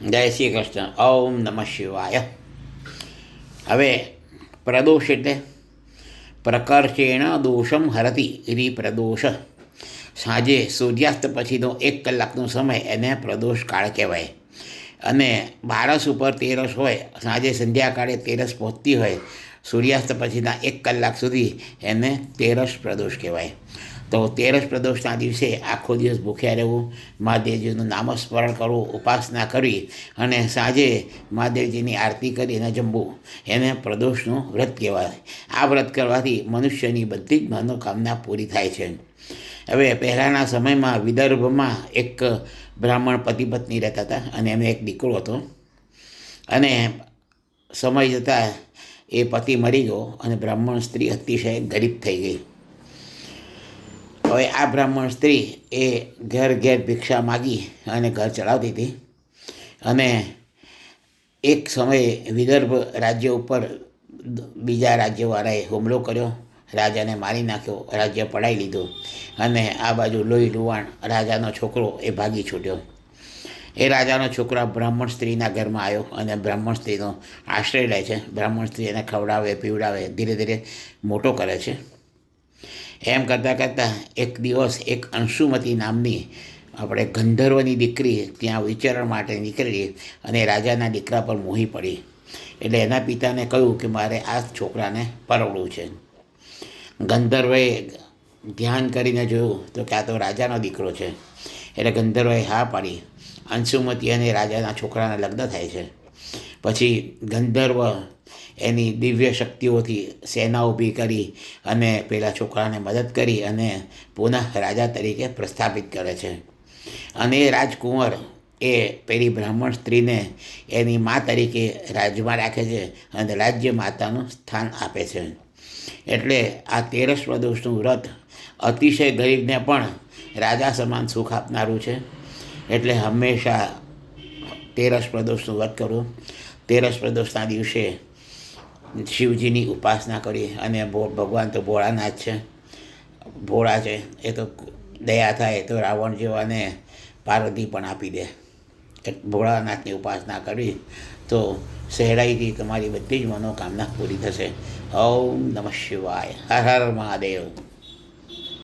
જય શ્રી કૃષ્ણ. ઓમ નમઃ શિવાય. હવે પ્રદોષ એટલે પ્રકર્ષેણ દોષમ હરતી ઇતિ પ્રદોષ. સાંજે સૂર્યાસ્ત પછીનો 1 કલાકનો સમય એને પ્રદોષ કાળ કહેવાય. અને બારસ ઉપર તેરસ હોય, સાંજે સંધ્યાકાળે તેરસ પહોંચતી હોય, સૂર્યાસ્ત પછીના 1 કલાક સુધી એને તેરસ પ્રદોષ કહેવાય. તો તેરસ પ્રદોષના દિવસે આખો દિવસ ભૂખ્યા રહેવું, મહાદેવજીનું નામસ્મરણ કરવું, ઉપાસના કરવી અને સાંજે મહાદેવજીની આરતી કરી અને જમવું, એને પ્રદોષનું વ્રત કહેવાય. આ વ્રત કરવાથી મનુષ્યની બધી જ મનોકામના પૂરી થાય છે. હવે પહેલાંના સમયમાં વિદર્ભમાં એક બ્રાહ્મણ પતિ પત્ની રહેતા હતા અને એનો એક દીકરો હતો. અને સમય જતાં એ પતિ મરી ગયો અને બ્રાહ્મણ સ્ત્રી અતિશય ગરીબ થઈ ગઈ. હવે આ બ્રાહ્મણ સ્ત્રી એ ઘેર ઘેર ભિક્ષા માગી અને ઘર ચલાવતી હતી. અને એક સમયે વિદર્ભ રાજ્ય ઉપર બીજા રાજ્યવાળાએ હુમલો કર્યો, રાજાને મારી નાખ્યો, રાજ્ય પડાવી લીધું. અને આ બાજુ લોહી લુહાણ રાજાનો છોકરો એ ભાગી છૂટ્યો. એ રાજાનો છોકરો બ્રાહ્મણ સ્ત્રીના ઘરમાં આવ્યો અને બ્રાહ્મણ સ્ત્રીનો આશ્રય લે છે. બ્રાહ્મણ સ્ત્રી એને ખવડાવે, પીવડાવે, ધીરે ધીરે મોટો કરે છે. એમ કરતાં કરતાં એક દિવસ એક અંશુમતી નામની આપણે ગંધર્વની દીકરી ત્યાં વિચરણ માટે નીકળી અને રાજાના દીકરા પર મોહી પડી. એટલે એના પિતાને કહ્યું કે મારે આ છોકરાને પરવડવું છે. ગંધર્વએ ધ્યાન કરીને જોયું તો કે આ તો રાજાનો દીકરો છે. એટલે ગંધર્વએ હા પાડી. અંશુમતી અને રાજાના છોકરાના લગ્ન થાય છે. પછી ગંધર્વ એની દિવ્ય શક્તિઓથી સેના ઊભી કરી અને પેલા છોકરાને મદદ કરી અને પુનઃ રાજા તરીકે પ્રસ્થાપિત કરે છે. અને એ રાજકુંવર એ પેલી બ્રાહ્મણ સ્ત્રીને એની મા તરીકે રાજમાં રાખે છે અને રાજ્ય માતાનું સ્થાન આપે છે. એટલે આ તેરસ પ્રદોષનું વ્રત અતિશય ગરીબને પણ રાજા સમાન સુખ આપનારું છે. એટલે હંમેશા તેરસ પ્રદોષનું વ્રત કરવું. તેરસ પ્રદોષના દિવસે શિવજીની ઉપાસના કરી. અને ભગવાન તો ભોળાનાથ છે, ભોળા છે. એ તો દયા થાય તો રાવણ જેવાને પાર્વતી પણ આપી દે. ભોળાનાથની ઉપાસના કરવી તો સહેલાઈથી તમારી બધી જ મનોકામના પૂરી થશે. ઓમ નમઃ શિવાય. હર હર મહાદેવ.